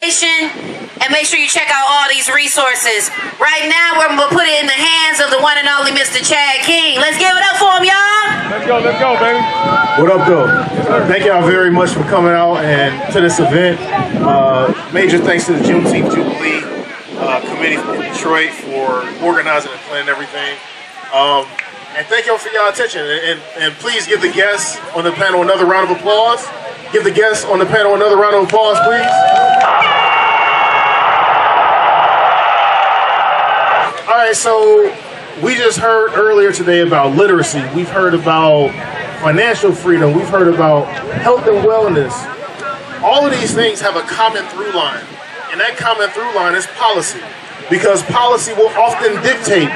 And make sure you check out all these resources. Right now, we're going to put it in the hands of the one and only Mr. Chad King. Let's give it up for him, y'all. Let's go, baby. What up, though? Thank y'all very much for coming out and to this event. Major thanks to the Juneteenth Jubilee Committee in Detroit for organizing and planning everything. And thank y'all for your attention. And please give the guests on the panel another round of applause. Give the guests on the panel another round of applause, please. All right, so we just heard earlier today about literacy. We've heard about financial freedom. We've heard about health and wellness. All of these things have a common through line, and that common through line is policy, because policy will often dictate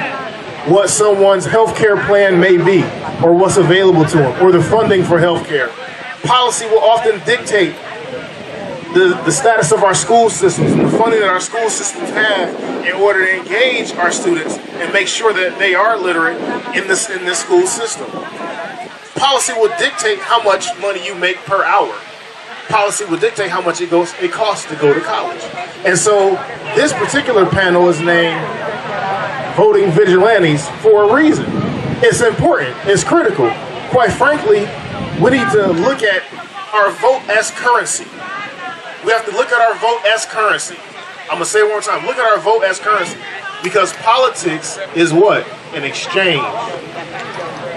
what someone's health care plan may be, or what's available to them, or the funding for health care. Policy will often dictate the status of our school systems and the funding that our school systems have in order to engage our students and make sure that they are literate in this school system. Policy will dictate how much money you make per hour. Policy will dictate how much it costs to go to college. And so this particular panel is named Voting Vigilantes for a reason. It's important, it's critical. Quite frankly, we need to look at our vote as currency. We have to look at our vote as currency. I'm gonna say it one more time, look at our vote as currency. Because politics is what? An exchange.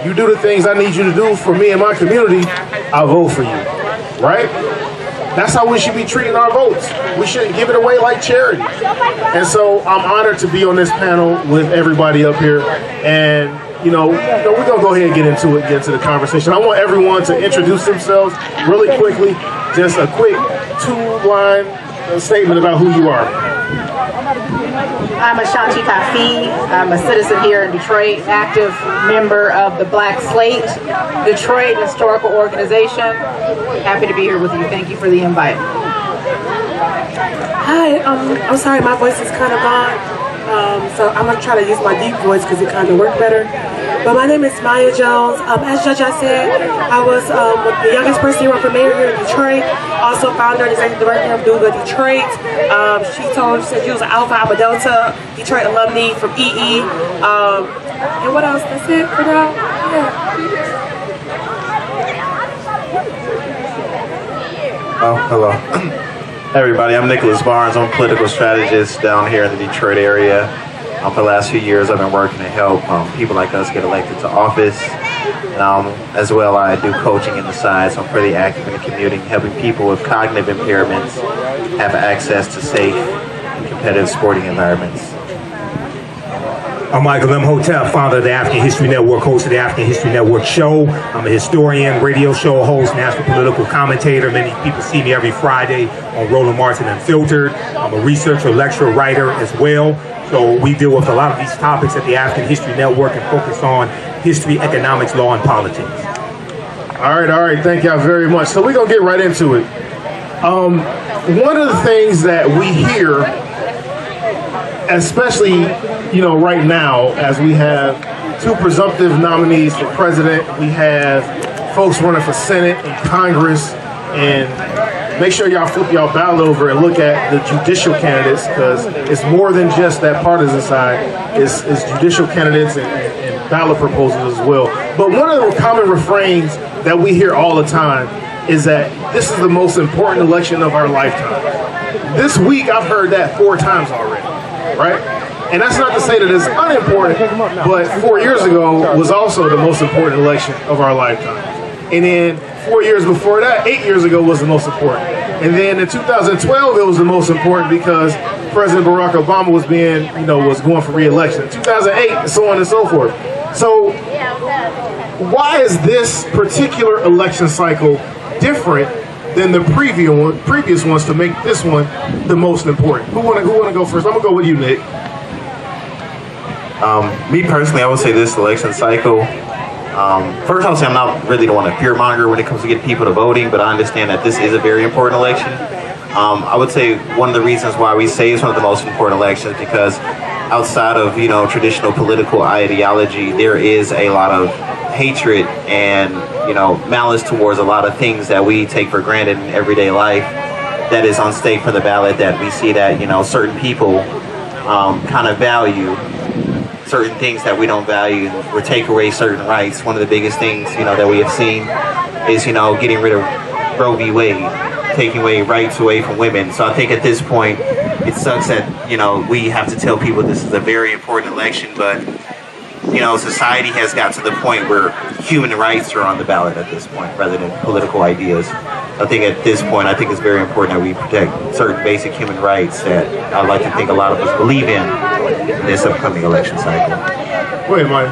You do the things I need you to do for me and my community, I'll vote for you, right? That's how we should be treating our votes. We shouldn't give it away like charity. And so I'm honored to be on this panel with everybody up here. And we're gonna go ahead and get into the conversation. I want everyone to introduce themselves really quickly. Just a quick two-line statement about who you are. I'm Ashanti Kafi. I'm a citizen here in Detroit, active member of the Black Slate Detroit Historical Organization. Happy to be here with you. Thank you for the invite. Hi, I'm sorry, my voice is kind of gone, so I'm going to try to use my deep voice because it kind of worked better. But my name is Maya Jones. As Judge I said, I was the youngest person to run for mayor here in Detroit. Also founder and executive director of Duga Detroit. She said she was an Alpha Alpha Delta Detroit alumni from EE. And what else? That's it for now? Yeah. Oh, hello. Hey everybody, I'm Nicholas Barnes. I'm a political strategist down here in the Detroit area. For the last few years, I've been working to help people like us get elected to office. As well, I do coaching in the side, so I'm pretty active in the community, helping people with cognitive impairments have access to safe and competitive sporting environments. I'm Michael Imhotep, founder of the African History Network, host of the African History Network show. I'm a historian, radio show host, national political commentator. Many people see me every Friday on Roland Martin Unfiltered. I'm a researcher, lecturer, writer as well. So we deal with a lot of these topics at the African History Network and focus on history, economics, law, and politics. All right, thank y'all very much. So we're gonna get right into it. One of the things that we hear, especially right now, as we have two presumptive nominees for president, we have folks running for Senate and Congress, and make sure y'all flip y'all ballot over and look at the judicial candidates, because it's more than just that partisan side. It's judicial candidates and ballot proposals as well. But one of the common refrains that we hear all the time is that this is the most important election of our lifetime. This week I've heard that 4 times already, right? And that's not to say that it's unimportant, but 4 years ago was also the most important election of our lifetime. And then 4 years before that, 8 years ago, was the most important. And then in 2012, it was the most important because President Barack Obama was was going for re-election. In 2008, and so on and so forth. So why is this particular election cycle different than the previous ones to make this one the most important? Who wanna go first? I'm gonna go with you, Nick. Me personally, I would say this election cycle, first I would say I'm not really the one to fear monger when it comes to getting people to voting, but I understand that this is a very important election. I would say one of the reasons why we say it's one of the most important elections because outside of traditional political ideology, there is a lot of hatred and malice towards a lot of things that we take for granted in everyday life. that is on stake for the ballot, that we see that, you know, certain people kind of value certain things that we don't value, or take away certain rights. One of the biggest things, you know, that we have seen is, you know, getting rid of Roe v. Wade, taking away rights away from women. So I think at this point, it sucks that, you know, we have to tell people this is a very important election, but, you know, society has got to the point where human rights are on the ballot at this point, rather than political ideas. I think at this point, I think it's very important that we protect certain basic human rights that I'd like to think a lot of us believe in this upcoming election cycle. Go ahead, Mike.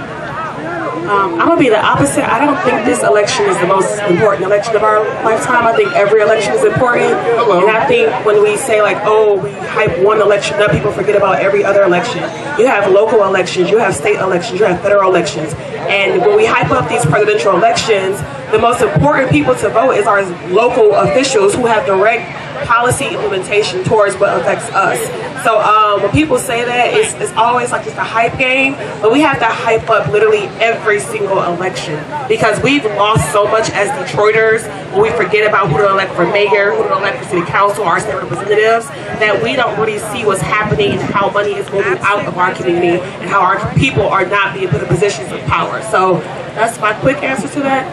I'm gonna be the opposite. I don't think this election is the most important election of our lifetime. I think every election is important. Hello. And I think when we say like, oh, we hype one election up, people forget about every other election. You have local elections, you have state elections, you have federal elections. And when we hype up these presidential elections, the most important people to vote is our local officials who have direct policy implementation towards what affects us. So when people say that, it's always like just a hype game, but we have to hype up literally every single election, because we've lost so much as Detroiters when we forget about who to elect for mayor, who to elect for city council, our state representatives, that we don't really see what's happening and how money is moving out of our community and how our people are not being put in positions of power. So that's my quick answer to that.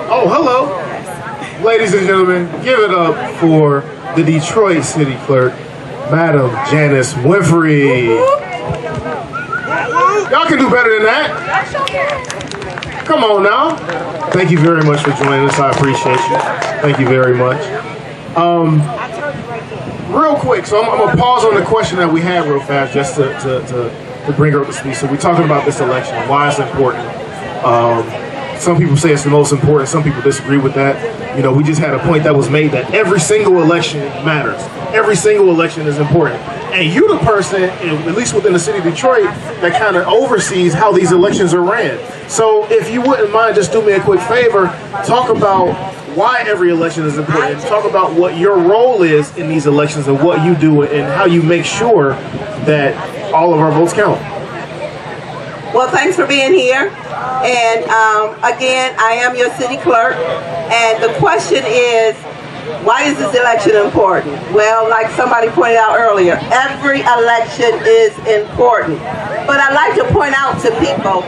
Oh, hello. Ladies and gentlemen, give it up for the Detroit City Clerk, Madam Janice Winfrey. Y'all can do better than that. Come on now. Thank you very much for joining us. I appreciate you. Thank you very much. Real quick, so I'm gonna pause on the question that we had real fast, just to bring her up to speed. So we're talking about this election, why it's important. Some people say it's the most important. Some people disagree with that. You know, we just had a point that was made that every single election matters. Every single election is important. And you're the person, at least within the city of Detroit, that kind of oversees how these elections are ran. So if you wouldn't mind, just do me a quick favor, talk about why every election is important. Talk about what your role is in these elections and what you do and how you make sure that all of our votes count. Well, thanks for being here. And again, I am your city clerk. And the question is, why is this election important? Well, like somebody pointed out earlier, every election is important. But I'd like to point out to people,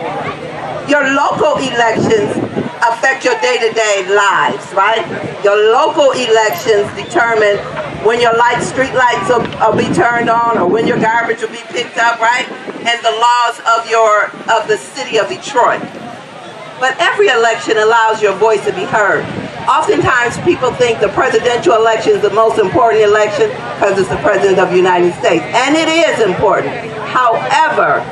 your local elections affect your day-to-day lives, right? Your local elections determine when your street lights will be turned on, or when your garbage will be picked up, right? And the laws of the city of Detroit. But every election allows your voice to be heard. Oftentimes people think the presidential election is the most important election because it's the president of the United States. And it is important. However,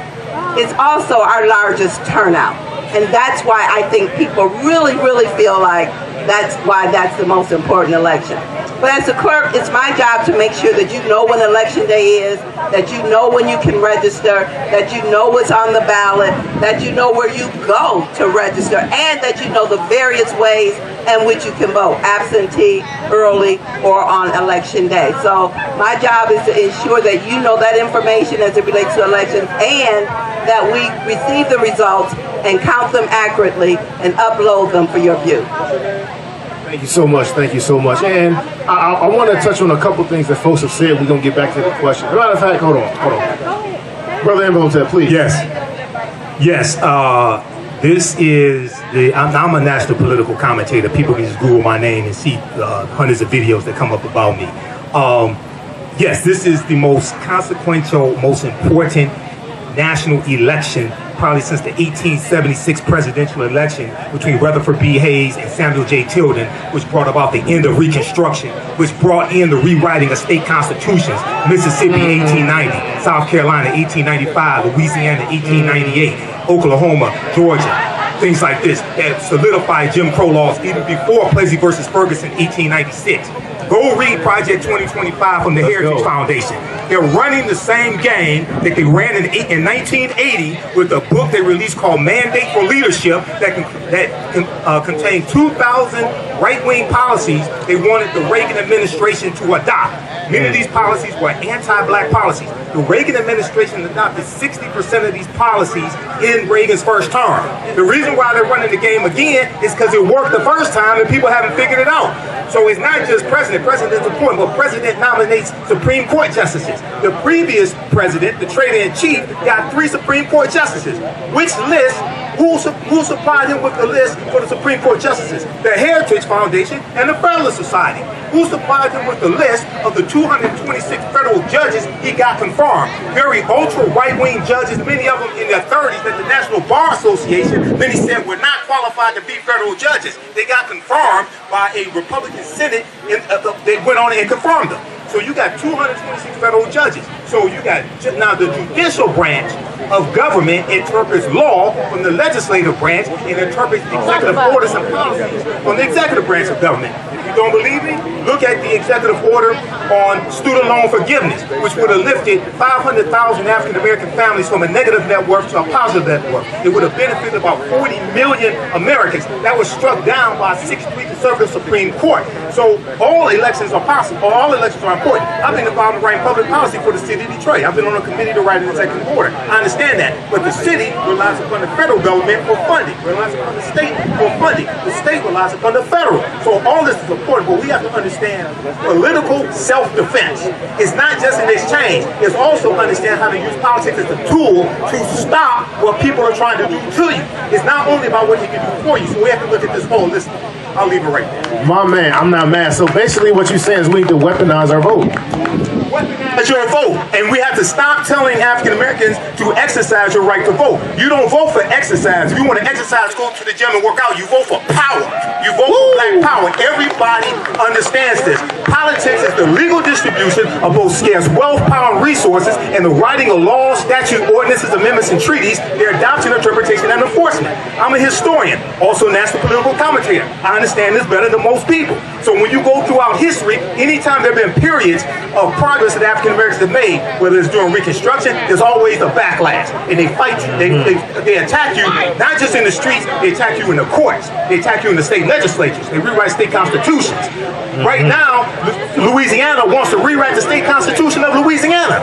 it's also our largest turnout. And that's why I think people really, really feel like that's why that's the most important election. But as a clerk, it's my job to make sure that you know when election day is, that you know when you can register, that you know what's on the ballot, that you know where you go to register, and that you know the various ways in which you can vote, absentee, early, or on election day. So my job is to ensure that you know that information as it relates to elections, and that we receive the results and count them accurately and upload them for your view. Thank you so much. Thank you so much. And I want to touch on a couple things that folks have said. We're going to get back to the question. As a matter of fact, hold on. Brother Imhotep, please. Yes. This is I'm a national political commentator. People can just Google my name and see hundreds of videos that come up about me. Yes, this is the most consequential, most important national election probably since the 1876 presidential election between Rutherford B. Hayes and Samuel J. Tilden, which brought about the end of Reconstruction, which brought in the rewriting of state constitutions, Mississippi 1890, South Carolina 1895, Louisiana 1898, Oklahoma, Georgia, things like this that solidified Jim Crow laws even before Plessy versus Ferguson 1896. Go read Project 2025 from the Heritage Foundation. They're running the same game that they ran in 1980 with a book they released called Mandate for Leadership that contained 2,000 right-wing policies they wanted the Reagan administration to adopt. Many of these policies were anti-black policies. The Reagan administration adopted 60% of these policies in Reagan's first term. The reason why they're running the game again is because it worked the first time and people haven't figured it out. So it's not just president. President is important, but president nominates Supreme Court justices. The previous president, the traitor-in-chief, got 3 Supreme Court justices. Which list? Who supplied him with the list for the Supreme Court justices? The Heritage Foundation and the Federalist Society. Who supplied him with the list of the 226 federal judges he got confirmed? Very ultra right-wing judges, many of them in their 30s, at the National Bar Association, then he said were not qualified to be federal judges. They got confirmed by a Republican Senate, and they went on and confirmed them. So you got 226 federal judges. So you got, now the judicial branch of government interprets law from the legislative branch and interprets executive orders and policies from the executive branch of government. If you don't believe me, look at the executive order on student loan forgiveness, which would have lifted 500,000 African American families from a negative net worth to a positive net worth. It would have benefited about 40 million Americans. That was struck down by a 6-3 conservative Supreme Court. So all elections are possible, or all elections are important. I've been involved in writing public policy for the city of Detroit. I've been on a committee to write an executive order. I understand that, but the city relies upon the federal government for funding, relies upon the state for funding. The state relies upon the federal. So all this is important, but we have to understand political self-defense. It's not just an exchange. It's also understand how to use politics as a tool to stop what people are trying to do to you. It's not only about what you can do for you, so we have to look at this holistic. I'll leave it right there. My man, I'm not mad. So basically what you're saying is we need to weaponize our vote. Weaponize your vote. And we have to stop telling African Americans to exercise your right to vote. You don't vote for exercise. If you want to exercise, go to the gym and work out. You vote for power. You vote for black power. Everybody understands this. Politics is the legal distribution of both scarce wealth, power, and resources, and the writing of laws, statutes, ordinances, amendments, and treaties, their adoption, interpretation, and enforcement. I'm a historian, also a national political commentator. I understand this better than most people. So when you go throughout history, anytime there have been periods of progress that African Americans have made, whether it's during Reconstruction, there's always a backlash. And they fight you, they attack you, not just in the streets, they attack you in the courts, they attack you in the state legislatures, they rewrite state constitutions. Right now, Louisiana wants to rewrite the state constitution of Louisiana.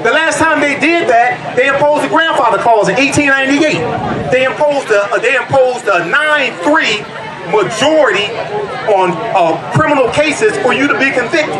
The last time they did that, they imposed the grandfather clause in 1898. They imposed a 9-3 majority on criminal cases for you to be convicted.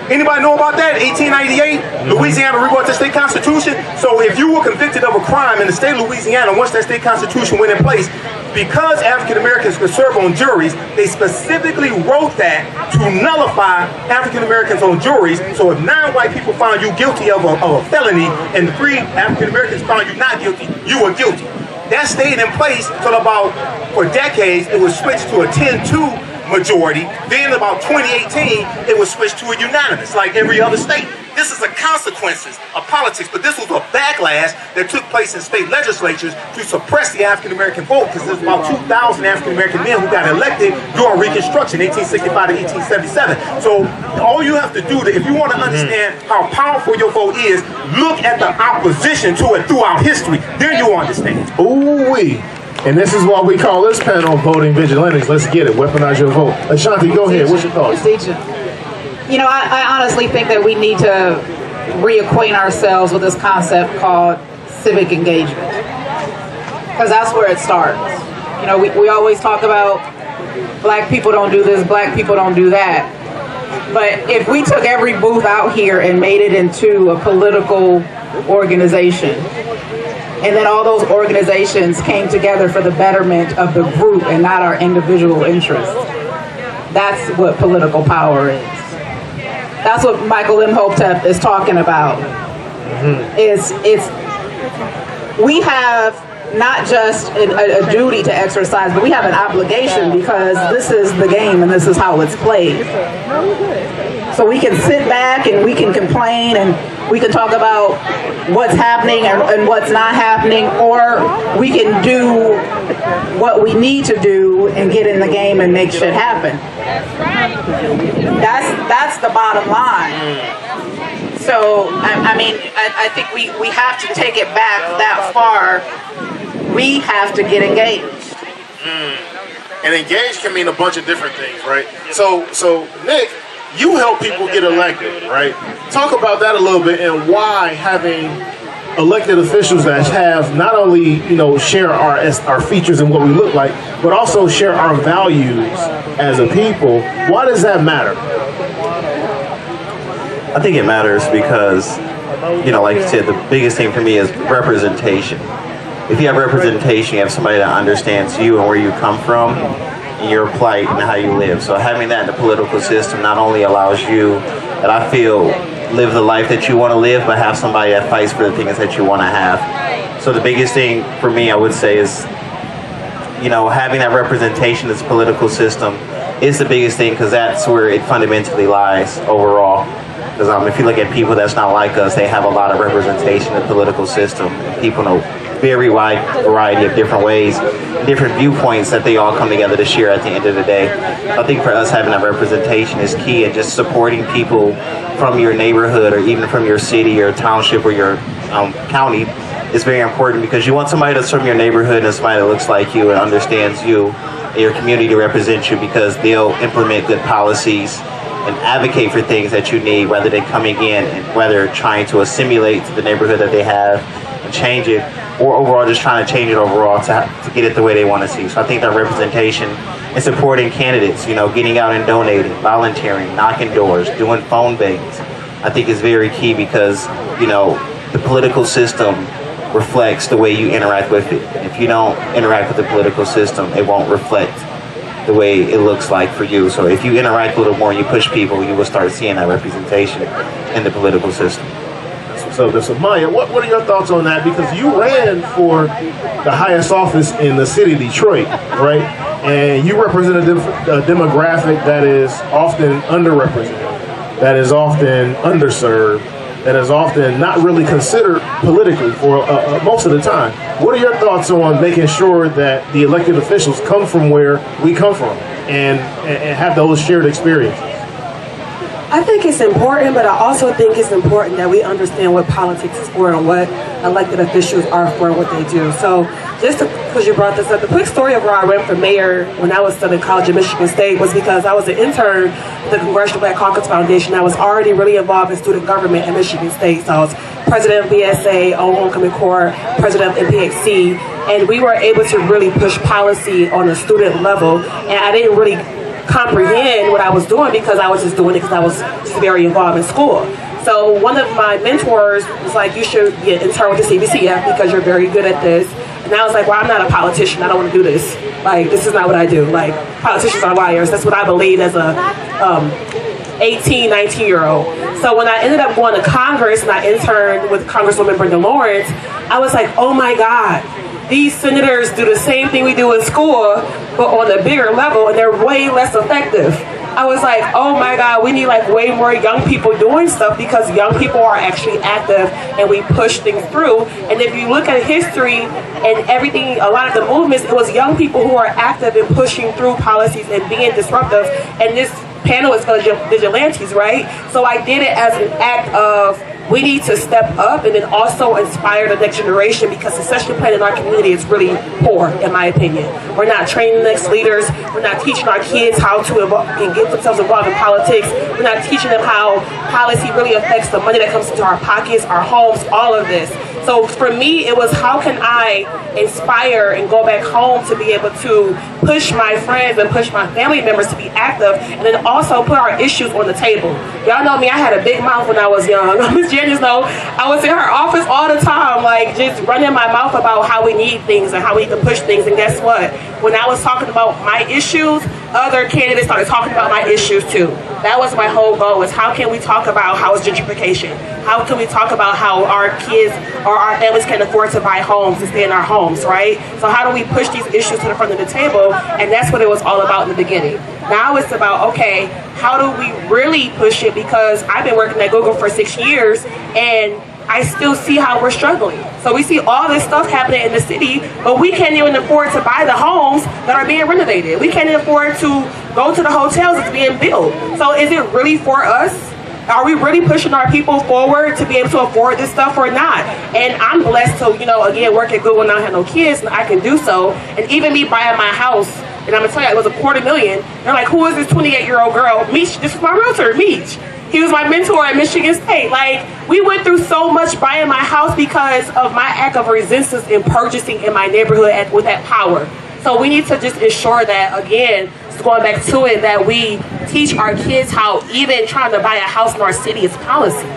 Anybody know about that? 1898, Louisiana rewrote the state constitution. So if you were convicted of a crime in the state of Louisiana, once that state constitution went in place, because African Americans could serve on juries, they specifically wrote that to nullify African Americans on juries. So if 9 white people found you guilty of a felony and 3 African Americans found you not guilty, you were guilty. That stayed in place till about, for decades, it was switched to a 10-2 majority. Then about 2018, it was switched to a unanimous, like every other state. This is the consequences of politics, but this was a backlash that took place in state legislatures to suppress the African American vote, because there's about 2,000 African American men who got elected during Reconstruction, 1865 to 1877. So all you have to do, if you want to understand how powerful your vote is, look at the opposition to it throughout history. Then you'll understand. Ooh-wee. And this is what we call this panel Voting Vigilantes. Let's get it. Weaponize your vote. Ashanti, go ahead. What's your thoughts? You know, I honestly think that we need to reacquaint ourselves with this concept called civic engagement, because that's where it starts. You know, we always talk about black people don't do this, black people don't do that. But if we took every booth out here and made it into a political organization, and then all those organizations came together for the betterment of the group and not our individual interests, that's what political power is. That's what Michael Imhotep is talking about. We have not just a duty to exercise, but we have an obligation, because this is the game and this is how it's played. So we can sit back and we can complain and we can talk about what's happening and what's not happening, or we can do what we need to do and get in the game and make shit happen. That's the bottom line. So, I mean, I think we have to take it back that far. We have to get engaged. And engaged can mean a bunch of different things, right? So Nick, you help people get elected, right? Talk about that a little bit and why having elected officials that have not only, share our features and what we look like, but also share our values as a people. Why does that matter? I think it matters because, like you said, the biggest thing for me is representation. If you have representation, you have somebody that understands you and where you come from, and your plight and how you live. So having that in the political system not only allows you, that I feel, live the life that you want to live, but have somebody that fights for the things that you want to have. So the biggest thing for me, I would say, is, having that representation in this political system is the biggest thing, because that's where it fundamentally lies overall. Because if you look at people that's not like us, they have a lot of representation in the political system. And people know very wide variety of different ways, different viewpoints that they all come together to share at the end of the day. I think for us, having that representation is key, and just supporting people from your neighborhood or even from your city or township or your county is very important, because you want somebody that's from your neighborhood and somebody that looks like you and understands you and your community to represent you, because they'll implement good policies and advocate for things that you need, whether they're coming in and whether trying to assimilate to the neighborhood that they have and change it, or overall just trying to change it overall to get it the way they want to see. So I think that representation and supporting candidates, getting out and donating, volunteering, knocking doors, doing phone bangs, I think is very key, because, the political system reflects the way you interact with it. If you don't interact with the political system, it won't reflect the way it looks like for you. So if you interact a little more and you push people, you will start seeing that representation in the political system. So Maya, what are your thoughts on that? Because you ran for the highest office in the city of Detroit, right? And you represent a demographic that is often underrepresented, that is often underserved, that is often not really considered politically for most of the time. What are your thoughts on making sure that the elected officials come from where we come from and have those shared experiences? I think it's important, but I also think it's important that we understand what politics is for and what elected officials are for and what they do. So just because you brought this up, the quick story of where I ran for mayor when I was still in college at Michigan State was because I was an intern with the Congressional Black Caucus Foundation. I was already really involved in student government at Michigan State. So I was president of BSA, on homecoming corps, president of MPHC, and we were able to really push policy on a student level. And I didn't really comprehend what I was doing because I was just doing it because I was just very involved in school. So one of my mentors was like, you should get intern with the CBCF because you're very good at this. And I was like, well, I'm not a politician. I don't want to do this. Like, this is not what I do. Like, politicians are liars. That's what I believe as a 18, 19-year-old. So when I ended up going to Congress and I interned with Congresswoman Brenda Lawrence, I was like, oh my God. These senators do the same thing we do in school, but on a bigger level, and they're way less effective. I was like, oh my God, we need like way more young people doing stuff because young people are actually active and we push things through. And if you look at history and everything, a lot of the movements, it was young people who are active in pushing through policies and being disruptive. And this panel is for vigilantes, right? So I did it as an act of, we need to step up and then also inspire the next generation because succession plan in our community is really poor, in my opinion. We're not training the next leaders. We're not teaching our kids how to get themselves involved in politics. We're not teaching them how policy really affects the money that comes into our pockets, our homes, all of this. So for me, it was how can I inspire and go back home to be able to push my friends and push my family members to be active and then also put our issues on the table. Y'all know me, I had a big mouth when I was young. Miss Janice know, I was in her office all the time, like just running my mouth about how we need things and how we need to push things. And guess what? When I was talking about my issues, other candidates started talking about my issues too. That was my whole goal, is how can we talk about house gentrification? How can we talk about how our kids or our families can afford to buy homes and stay in our homes, right? So how do we push these issues to the front of the table? And that's what it was all about in the beginning. Now it's about, okay, how do we really push it? Because I've been working at Google for 6 years and I still see how we're struggling. So we see all this stuff happening in the city, but we can't even afford to buy the homes that are being renovated. We can't even afford to go to the hotels that's being built. So is it really for us? Are we really pushing our people forward to be able to afford this stuff or not? And I'm blessed to, again, work at Google and not have no kids, and I can do so. And even me buying my house, And I'm gonna tell you, it was $250,000. They're like, who is this 28-year-old girl? Meech, this is my realtor, Meech. He was my mentor at Michigan State. Like, we went through so much buying my house because of my act of resistance in purchasing in my neighborhood with that power. So we need to just ensure that, again, just going back to it, that we teach our kids how even trying to buy a house in our city is policy.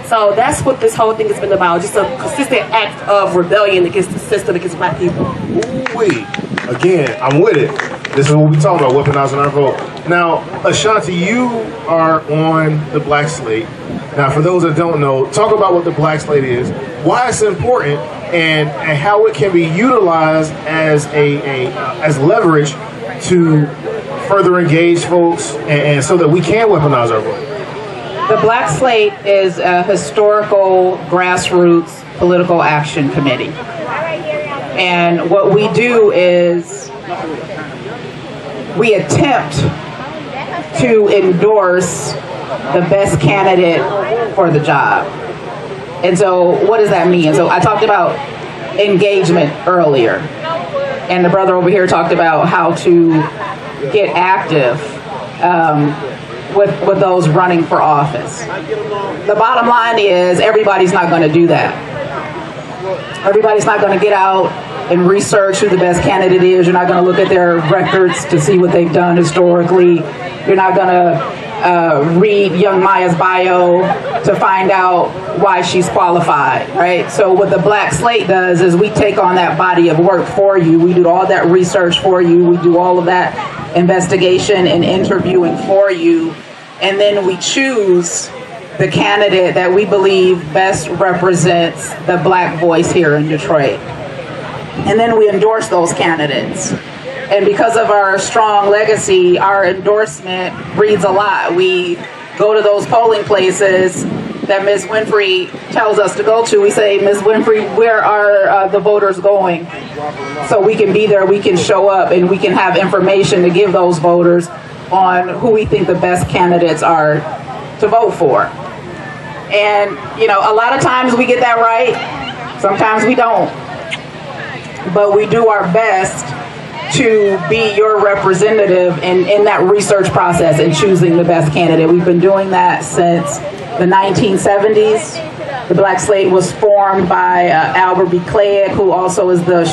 So that's what this whole thing has been about, just a consistent act of rebellion against the system, against black people. Ooh-wee. Again, I'm with it. This is what we talk about, weaponizing our vote. Now, Ashanti, you are on the Black Slate. Now, for those that don't know, talk about what the Black Slate is, why it's important, and how it can be utilized as as leverage to further engage folks, and so that we can weaponize our vote. The Black Slate is a historical grassroots political action committee. And what we do is we attempt to endorse the best candidate for the job. And so what does that mean? So I talked about engagement earlier. And the brother over here talked about how to get active with those running for office. The bottom line is everybody's not going to do that. Everybody's not going to get out and research who the best candidate is. You're not going to look at their records to see what they've done historically. You're not going to read young Maya's bio to find out why she's qualified, right? So what the Black Slate does is we take on that body of work for you. We do all that research for you. We do all of that investigation and interviewing for you. And then we choose the candidate that we believe best represents the black voice here in Detroit. And then we endorse those candidates. And because of our strong legacy, our endorsement reads a lot. We go to those polling places that Ms. Winfrey tells us to go to. We say, Ms. Winfrey, where are the voters going? So we can be there, we can show up, and we can have information to give those voters on who we think the best candidates are to vote for. And, you know, a lot of times we get that right, sometimes we don't. But we do our best to be your representative in that research process and choosing the best candidate. We've been doing that since the 1970s. The Black Slate was formed by Albert B. Clegg, who also is the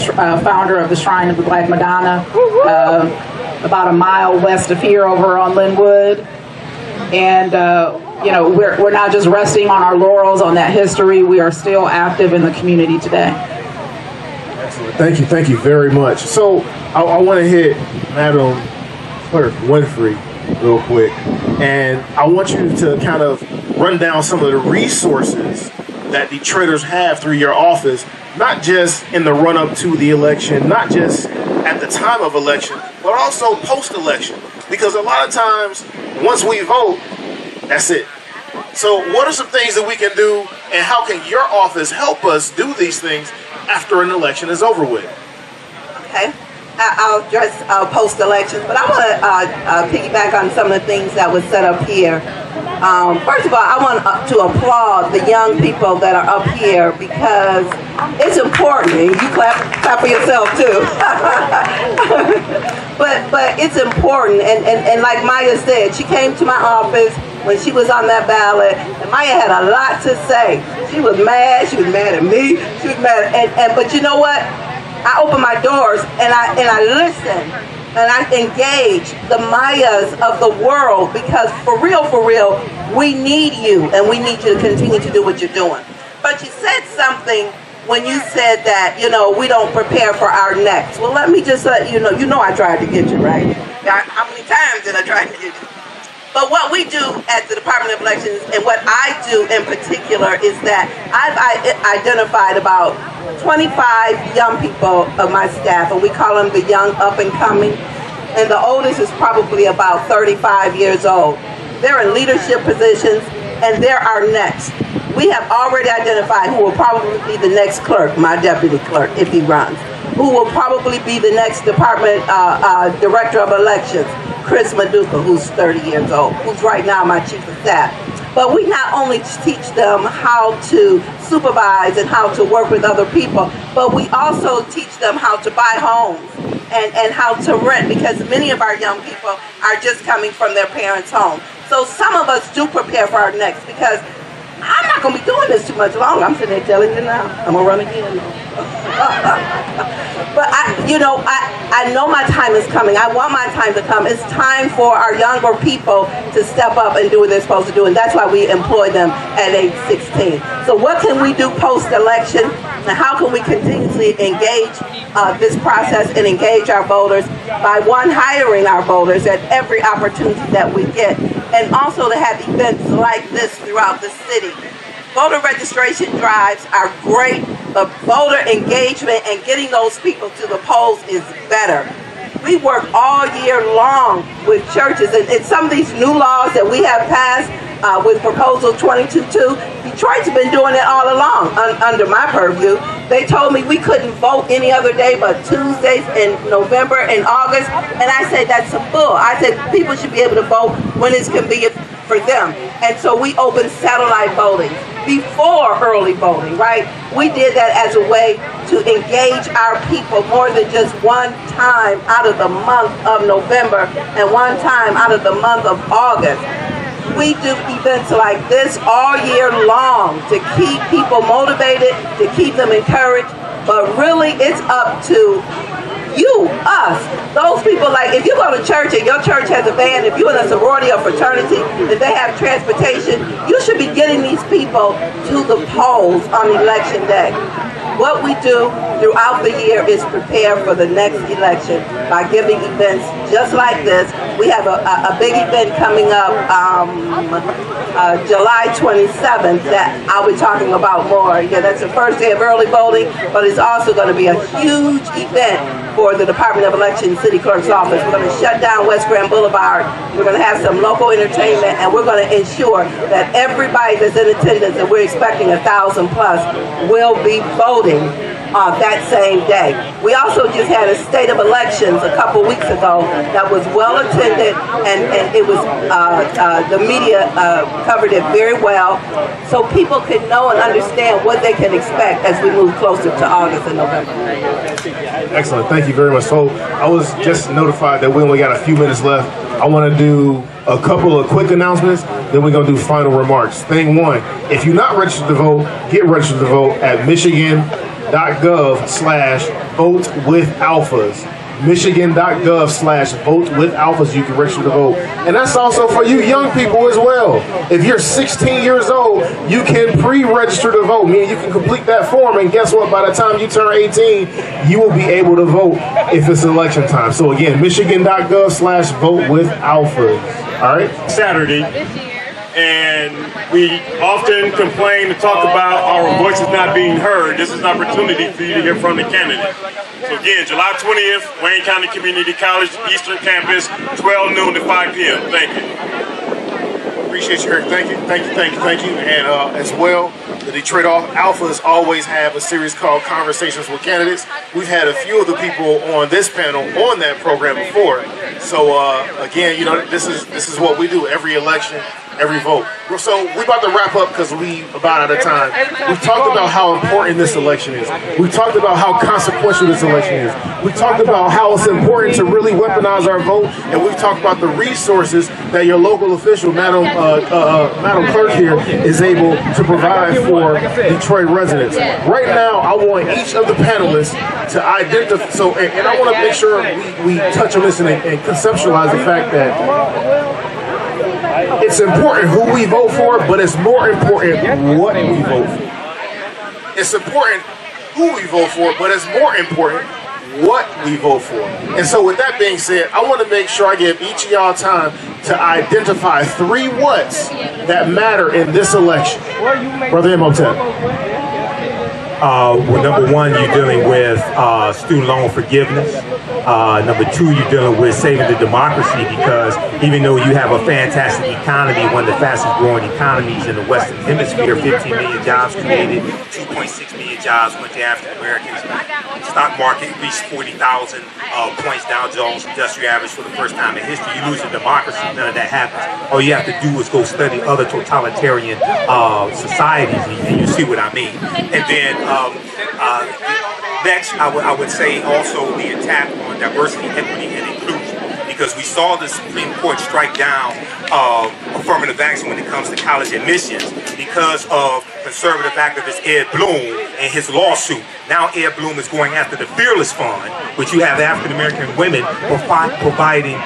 founder of the Shrine of the Black Madonna, about a mile west of here over on Linwood. And you know, we're not just resting on our laurels on that history. We are still active in the community today. Excellent. Thank you very much. So I want to hit Madam Clerk Winfrey real quick, and I want you to kind of run down some of the resources that Detroiters have through your office, not just in the run-up to the election, not just at the time of election, but also post-election. Because a lot of times, once we vote, that's it. So what are some things that we can do, and how can your office help us do these things after an election is over with? Okay, I'll address post-elections, but I want to piggyback on some of the things that was set up here. First of all, I want to applaud the young people that are up here, because it's important, and you clap for yourself too. but it's important, and like Maya said, she came to my office when she was on that ballot, and Maya had a lot to say. She was mad at me, she was mad, but you know what? I open my doors and I listen and I engage the Mayas of the world, because for real, we need you, and we need you to continue to do what you're doing. But you said something when you said that, you know, we don't prepare for our next. Well, let me just let you know I tried to get you, right? How many times did I try to get you? But what we do at the Department of Elections, and what I do in particular, is that I've identified about 25 young people of my staff, and we call them the young up and coming. And the oldest is probably about 35 years old. They're in leadership positions, and they're our next. We have already identified who will probably be the next clerk, my deputy clerk, if he runs, who will probably be the next department director of elections, Chris Maduka, who's 30 years old, who's right now my chief of staff. But we not only teach them how to supervise and how to work with other people, but we also teach them how to buy homes and how to rent, because many of our young people are just coming from their parents' home. So some of us do prepare for our next, because I'm not going to be doing this too much longer. I'm sitting there telling you now. I'm going to run again. But I know my time is coming. I want my time to come. It's time for our younger people to step up and do what they're supposed to do, and that's why we employ them at age 16. So what can we do post-election, and how can we continuously engage this process and engage our voters by, one, hiring our voters at every opportunity that we get, and also to have events like this throughout the city. Voter registration drives are great, but voter engagement and getting those people to the polls is better. We work all year long with churches, and some of these new laws that we have passed with Proposal 22.2, Detroit's been doing it all along under my purview. They told me we couldn't vote any other day but Tuesdays in November and August, and I said that's some bull. I said people should be able to vote when it's convenient for them. And so we opened satellite voting before early voting, right? We did that as a way to engage our people more than just one time out of the month of November and one time out of the month of August. We do events like this all year long to keep people motivated, to keep them encouraged, but really it's up to you, us, those people. Like if you go to church and your church has a band, if you're in a sorority or fraternity, if they have transportation, you should be getting these people to the polls on election day. What we do throughout the year is prepare for the next election by giving events just like this. We have a big event coming up July 27th that I'll be talking about more. Yeah, that's the first day of early voting, but it's also going to be a huge event for the Department of Elections City Clerk's office. We're going to shut down West Grand Boulevard. We're going to have some local entertainment, and we're going to ensure that everybody that's in attendance, and we're expecting 1,000 plus, will be voting that same day. We also just had a state of elections a couple weeks ago that was well attended, and it was the media covered it very well, so people can know and understand what they can expect as we move closer to August and November. Excellent, thank you very much. So I was just notified that we only got a few minutes left. I want to do a couple of quick announcements, then we're going to do final remarks. Thing one, if you're not registered to vote, get registered to vote at michigan.gov/vote-with-alphas. Michigan.gov/vote-with-alphas, you can register to vote. And that's also for you young people as well. If you're 16 years old, you can pre-register to vote, meaning you can complete that form, and guess what? By the time you turn 18, you will be able to vote if it's election time. So again, Michigan.gov/vote-with-alphas. All right? Saturday. And we often complain and talk about our voices not being heard. This is an opportunity for you to hear from the candidate. So again, July 20th, Wayne County Community College, Eastern Campus, 12 noon to 5 p.m. Thank you. Appreciate you, Eric. Thank you. And as well, the Detroit Alphas always have a series called Conversations with Candidates. We've had a few of the people on this panel on that program before. So again, this is what we do every election, every vote. So we're about to wrap up because we about out of time. We've talked about how important this election is. We talked about how consequential this election is. We talked about how it's important to really weaponize our vote, and we've talked about the resources that your local official, Madam Clerk here, is able to provide for Detroit residents. Right now, I want each of the panelists to identify. So, and I want to make sure we touch on this and conceptualize the fact that it's important who we vote for, but it's more important what we vote for. It's important who we vote for, but it's more important what we vote for. And so with that being said, I want to make sure I give each of y'all time to identify 3 whats that matter in this election. Brother Imhotep. Well, number one, you're dealing with student loan forgiveness. Number 2, you're dealing with saving the democracy, because even though you have a fantastic economy, one of the fastest growing economies in the Western Hemisphere, 15 million jobs created, 2.6 million jobs went to African Americans. Stock market reached 40,000 points, Dow Jones Industrial Average for the first time in history. You lose your democracy, none of that happens. All you have to do is go study other totalitarian societies, and you see what I mean. And then Next, I would say also the attack on diversity, equity, and inclusion, because we saw the Supreme Court strike down affirmative action when it comes to college admissions because of conservative activist Ed Bloom and his lawsuit. Now Ed Bloom is going after the Fearless Fund, which you have African-American women providing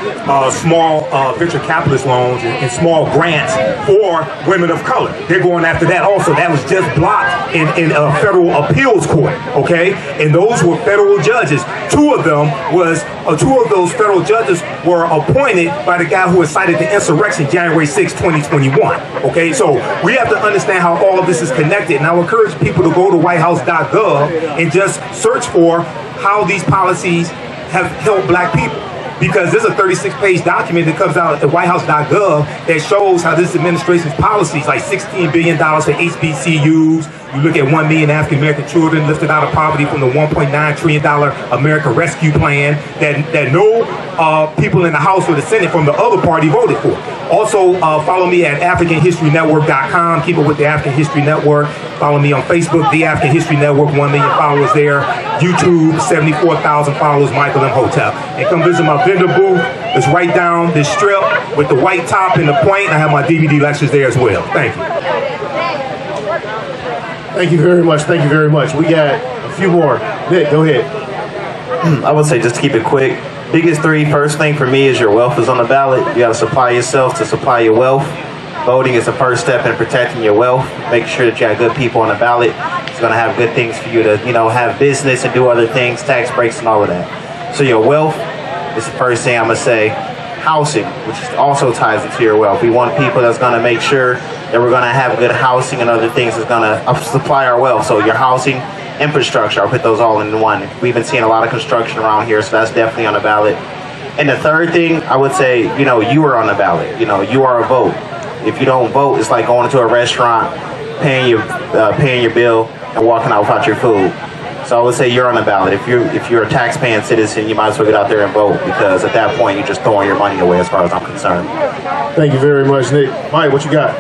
small venture capitalist loans and small grants for women of color. They're going after that also. That was just blocked in a federal appeals court, okay? And those were federal judges. Two of those federal judges were appointed by the guy who incited the insurrection January 6, 2021, okay? So we have to understand how all of this is connected, and I would encourage people to go to whitehouse.gov and just search for how these policies have helped black people. Because there's a 36-page document that comes out at whitehouse.gov that shows how this administration's policies, like $16 billion for HBCUs, you look at 1 million African-American children lifted out of poverty from the $1.9 trillion American Rescue Plan that no people in the House or the Senate from the other party voted for. Also, follow me at AfricanHistoryNetwork.com. Keep it with the African History Network. Follow me on Facebook, The African History Network, 1 million followers there. YouTube, 74,000 followers, Michael Imhotep. And come visit my vendor booth. It's right down this strip with the white top and the point. I have my DVD lectures there as well. Thank you. Thank you very much. Thank you very much. We got a few more. Nick, go ahead. I would say just to keep it quick. Biggest three, first thing for me is your wealth is on the ballot. You got to supply yourself to supply your wealth. Voting is the first step in protecting your wealth. Making sure that you have good people on the ballot. It's going to have good things for you to, have business and do other things, tax breaks and all of that. So your wealth is the first thing I'm going to say. Housing, which also ties into your wealth. We want people that's going to make sure that we're going to have good housing and other things that's going to supply our wealth. So your housing, infrastructure, I'll put those all in one. We've been seeing a lot of construction around here, so that's definitely on the ballot. And the third thing, I would say, you are on the ballot. You are a vote. If you don't vote, it's like going to a restaurant, paying your bill, and walking out without your food. So I would say you're on the ballot. If you're a tax-paying citizen, you might as well get out there and vote, because at that point, you're just throwing your money away as far as I'm concerned. Thank you very much, Nick. Mike, what you got?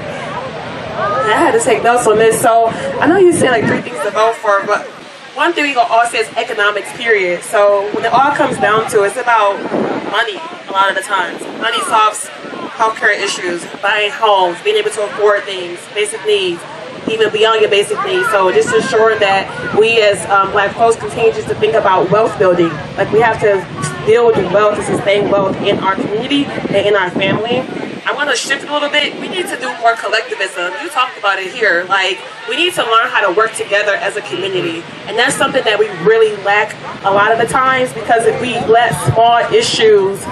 I had to take notes on this. So I know you said like 3 things to vote for, but one thing we gonna all say is economics, period. So when it all comes down to it, it's about money a lot of the times. Money solves healthcare issues, buying homes, being able to afford things, basic needs, even beyond your basic needs. So just ensuring that we as black folks continue just to think about wealth building. Like we have to build wealth to sustain wealth in our community and in our family. I want to shift a little bit. We need to do more collectivism. You talked about it here. Like, we need to learn how to work together as a community. And that's something that we really lack a lot of the times, because if we let small issues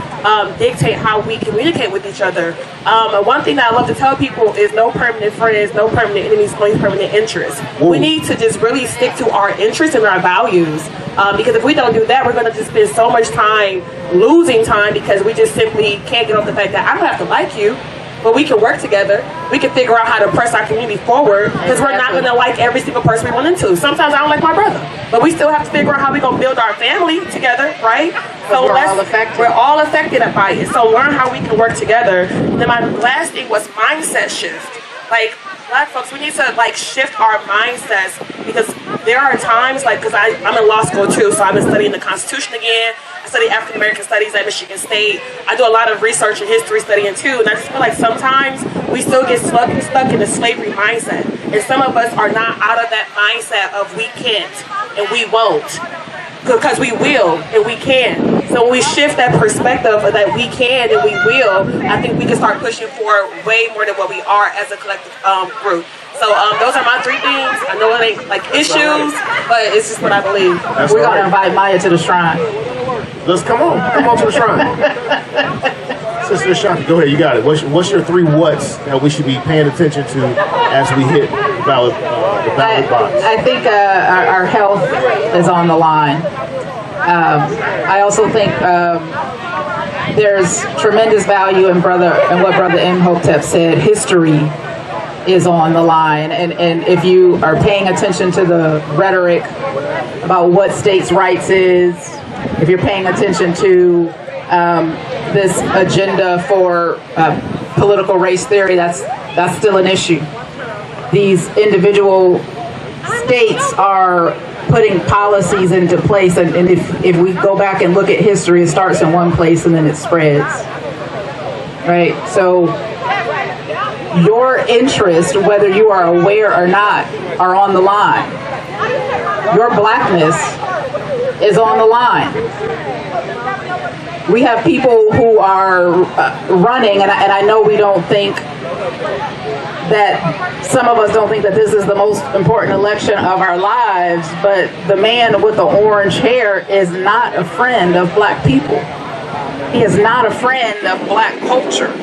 dictate how we communicate with each other. One thing that I love to tell people is no permanent friends, no permanent enemies, only permanent interests. Ooh. We need to just really stick to our interests and our values. Because if we don't do that, we're going to just spend so much time losing time, because we just simply can't get over the fact that I don't have to like you, but we can work together. We can figure out how to press our community forward, because we're not going to like every single person we run into. Sometimes I don't like my brother, but we still have to figure out how we're going to build our family together, right? So we're all affected by it. So learn how we can work together. Then my last thing was mindset shift. Like, black folks, we need to shift our mindsets, because there are times because I'm in law school too, so I've been studying the Constitution again. I study African American studies at Michigan State. I do a lot of research and history studying too, and I just feel like sometimes we still get stuck in the slavery mindset, and some of us are not out of that mindset of we can't and we won't, because we will and we can. So when we shift that perspective of that we can and we will, I think we can start pushing for way more than what we are as a collective group. So those are my 3 things. I know it ain't issues, but it's just what I believe. We're going to invite Maya to the shrine. Let's come on to the shrine. Sister Ashanti, go ahead, you got it. What's your 3 whats that we should be paying attention to as we hit the ballot box? I think our health is on the line. I also think there's tremendous value in what Brother Imhotep said. History is on the line, and if you are paying attention to the rhetoric about what states' rights is, if you're paying attention to this agenda for political race theory, that's still an issue. These individual states are putting policies into place. And if we go back and look at history, it starts in one place and then it spreads. Right? So your interests, whether you are aware or not, are on the line. Your blackness is on the line. We have people who are running, and I know we don't think that, some of us don't think that this is the most important election of our lives, but the man with the orange hair is not a friend of black people. He is not a friend of black culture.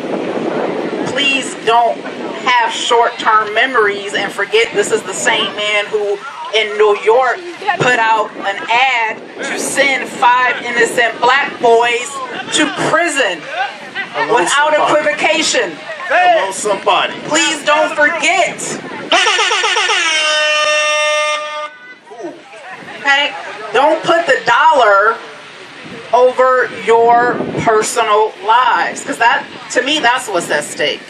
Please don't have short-term memories and forget this is the same man who in New York put out an ad to send 5 innocent black boys to prison without equivocation. Hello, somebody. Please don't forget. Okay? Don't put the dollar over your personal lives, because that, to me, that's what's at stake.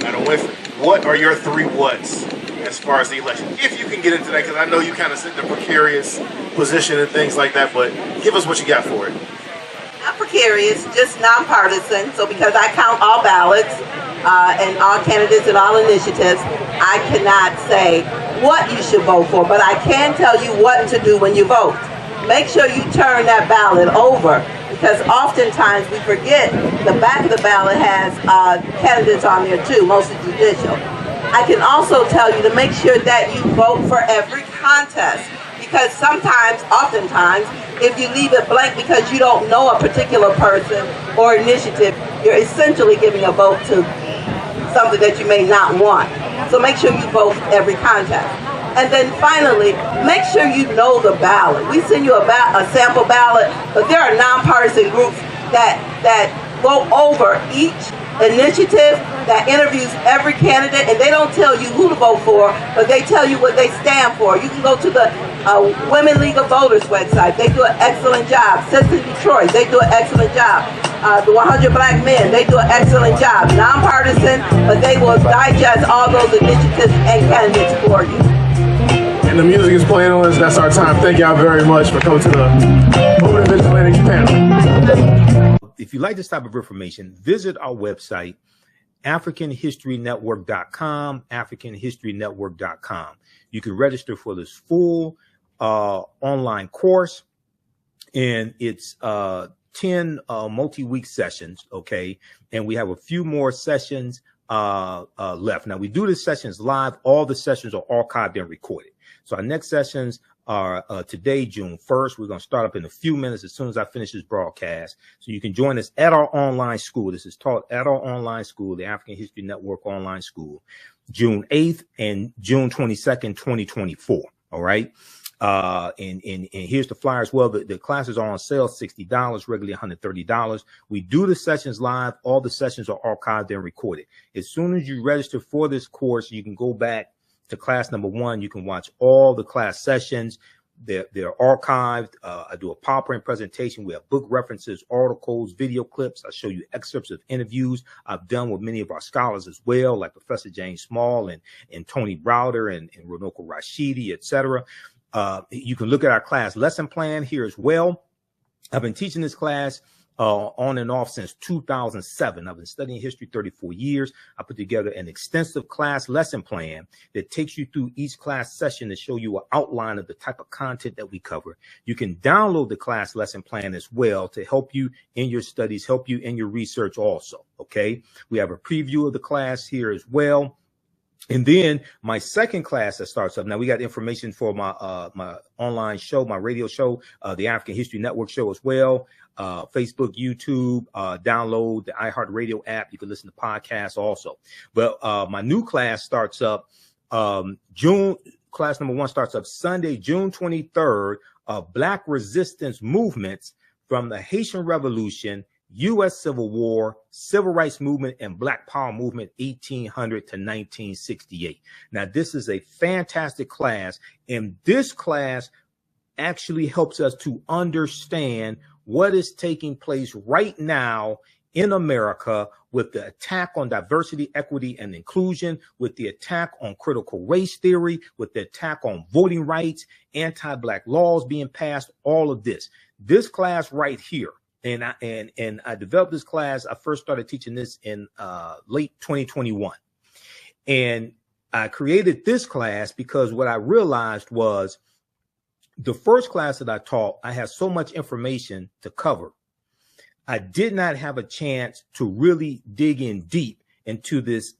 Madam Winfrey, what are your 3 whats as far as the election? If you can get into that, because I know you kind of sit in a precarious position and things like that, but give us what you got for it. Not precarious, just nonpartisan. So because I count all ballots and all candidates and all initiatives, I cannot say what you should vote for, but I can tell you what to do when you vote. Make sure you turn that ballot over, because oftentimes we forget the back of the ballot has candidates on there too, mostly judicial. I can also tell you to make sure that you vote for every contest, because sometimes, oftentimes, if you leave it blank because you don't know a particular person or initiative, you're essentially giving a vote to something that you may not want. So make sure you vote for every contest. And then finally, make sure you know the ballot. We send you a sample ballot, but there are nonpartisan groups that go over each initiative, that interviews every candidate, and they don't tell you who to vote for, but they tell you what they stand for. You can go to the Women League of Voters website. They do an excellent job. Citizen Detroit, they do an excellent job. The 100 Black Men, they do an excellent job. Nonpartisan, but they will digest all those initiatives and candidates for you. And the music is playing on us. That's our time. Thank y'all very much for coming to the Moving Vigilantes panel. If you like this type of information, visit our website, AfricanHistoryNetwork.com, AfricanHistoryNetwork.com. You can register for this full online course, and it's 10 multi-week sessions, okay? And we have a few more sessions left. Now, we do the sessions live. All the sessions are archived and recorded. So our next sessions are today, June 1st. We're going to start up in a few minutes as soon as I finish this broadcast. So you can join us at our online school. This is taught at our online school, the African History Network online school, June 8th and June 22nd, 2024. All right. And here's the flyer as well. The classes are on sale, $60, regularly $130. We do the sessions live. All the sessions are archived and recorded. As soon as you register for this course, you can go back to class number 1. You can watch all the class sessions. They're archived. I do a PowerPoint presentation. We have book references, articles, video clips. I show you excerpts of interviews I've done with many of our scholars as well, like Professor James Small and Tony Browder and Runoko Rashidi, etc. You can look at our class lesson plan here as well. I've been teaching this class on and off since 2007. I've been studying history 34 years. I put together an extensive class lesson plan that takes you through each class session to show you an outline of the type of content that we cover. You can download the class lesson plan as well to help you in your studies, help you in your research also, okay? We have a preview of the class here as well. And then my second class that starts up. Now we got information for my my online show, my radio show, the African History Network show as well. Facebook, YouTube, download the iHeartRadio app. You can listen to podcasts also. But my new class starts up class number 1 starts up Sunday, June 23rd, Black Resistance Movements from the Haitian Revolution, U.S. Civil War, Civil Rights Movement, and Black Power Movement, 1800 to 1968. Now, this is a fantastic class, and this class actually helps us to understand what is taking place right now in America with the attack on diversity, equity, and inclusion, with the attack on critical race theory, with the attack on voting rights, anti-black laws being passed, all of this. This class right here, and I developed this class. I first started teaching this in late 2021. And I created this class because what I realized was the first class that I taught, I had so much information to cover. I did not have a chance to really dig in deep into this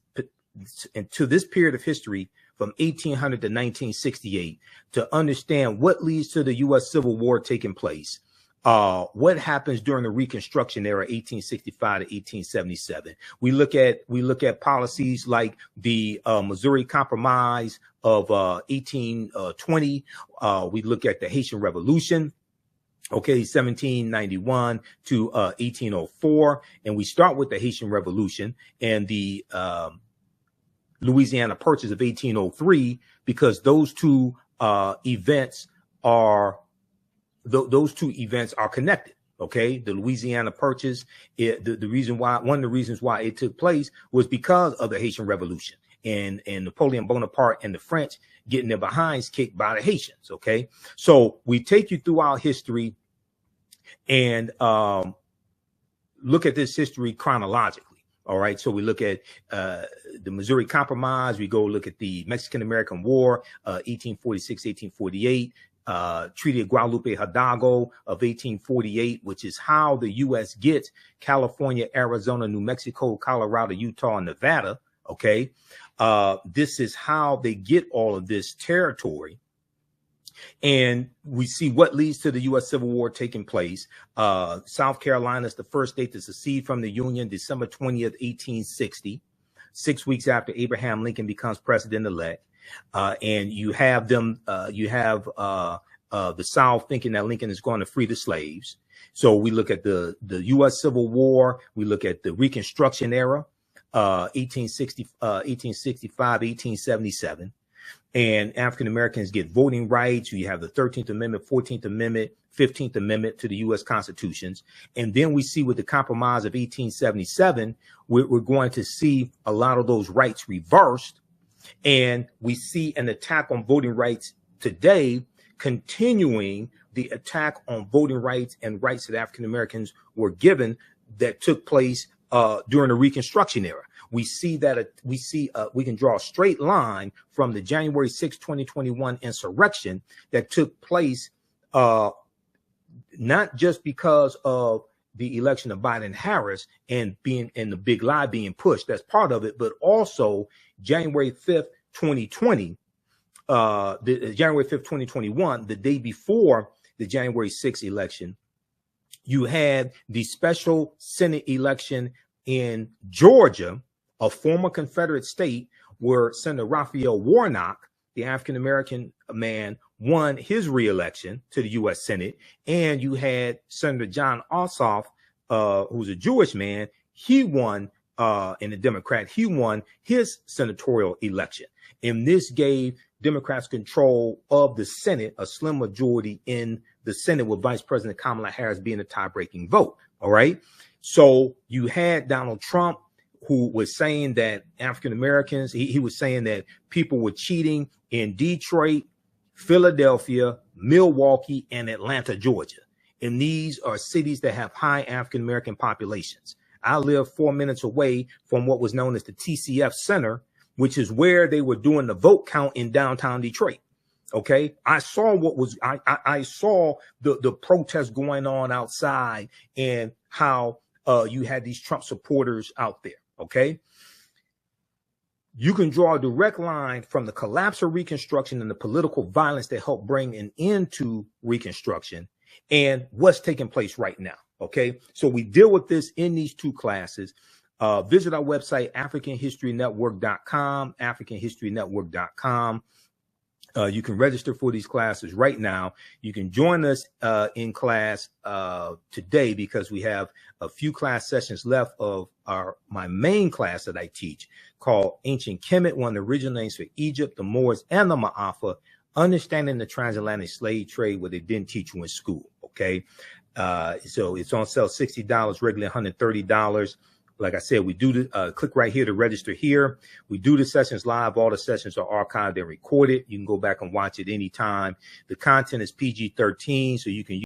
period of history from 1800 to 1968 to understand what leads to the U.S. Civil War taking place. What happens during the Reconstruction era, 1865 to 1877? We look at policies like the Missouri Compromise of 1820. We look at the Haitian Revolution, okay, 1791 to 1804, and we start with the Haitian Revolution and the Louisiana Purchase of 1803 because those two events are connected. Okay, the Louisiana Purchase, the reason why, one of the reasons why it took place was because of the Haitian Revolution and Napoleon Bonaparte and the French getting their behinds kicked by the Haitians. Okay, so we take you through our history and look at this history chronologically. All right, so we look at the Missouri Compromise. We go look at the Mexican-American War, 1846, 1848. Treaty of Guadalupe Hidalgo of 1848, which is how the U.S. gets California, Arizona, New Mexico, Colorado, Utah, and Nevada. Okay, this is how they get all of this territory. And we see what leads to the U.S. Civil War taking place. South Carolina is the first state to secede from the Union, December 20th, 1860, 6 weeks after Abraham Lincoln becomes president-elect. And you have them, the South thinking that Lincoln is going to free the slaves. So we look at the U.S. Civil War. We look at the Reconstruction era, 1865, 1877. And African Americans get voting rights. You have the 13th Amendment, 14th Amendment, 15th Amendment to the U.S. Constitutions. And then we see with the Compromise of 1877, we're going to see a lot of those rights reversed. And we see an attack on voting rights today, continuing the attack on voting rights and rights that African Americans were given that took place during the Reconstruction era. We see that we can draw a straight line from the January 6, 2021 insurrection that took place, not just because of the election of Biden and Harris and the big lie being pushed. That's part of it, but also January 5th, 2020, January 5th, 2021, the day before the January 6th election, you had the special Senate election in Georgia, a former Confederate state, where Senator Raphael Warnock, the African-American man, won his reelection to the U.S. Senate. And you had Senator John Ossoff, who's a Jewish man. He won, and a Democrat, he won his senatorial election. And this gave Democrats control of the Senate, a slim majority in the Senate, with Vice President Kamala Harris being a tie-breaking vote. All right. So you had Donald Trump, who was saying that African Americans, he was saying that people were cheating in Detroit, Philadelphia, Milwaukee, and Atlanta, Georgia. And these are cities that have high African American populations. I live 4 minutes away from what was known as the TCF Center, which is where they were doing the vote count in downtown Detroit. Okay, I saw what was I saw the protests going on outside and how you had these Trump supporters out there. Okay, you can draw a direct line from the collapse of Reconstruction and the political violence that helped bring an end to Reconstruction and what's taking place right now. Okay, so we deal with this in these two classes. Visit our website, AfricanHistoryNetwork.com, AfricanHistoryNetwork.com. You can register for these classes right now. You can join us in class today because we have a few class sessions left of my main class that I teach called Ancient Kemet, one of the original names for Egypt, the Moors, and the Ma'afa, Understanding the Transatlantic Slave Trade, what they didn't teach you in school. Okay, so it's on sale $60, regularly $130. Like I said, we do the click right here to register here. We do the sessions live. All the sessions are archived and recorded. You can go back and watch it anytime. The content is PG-13, so you can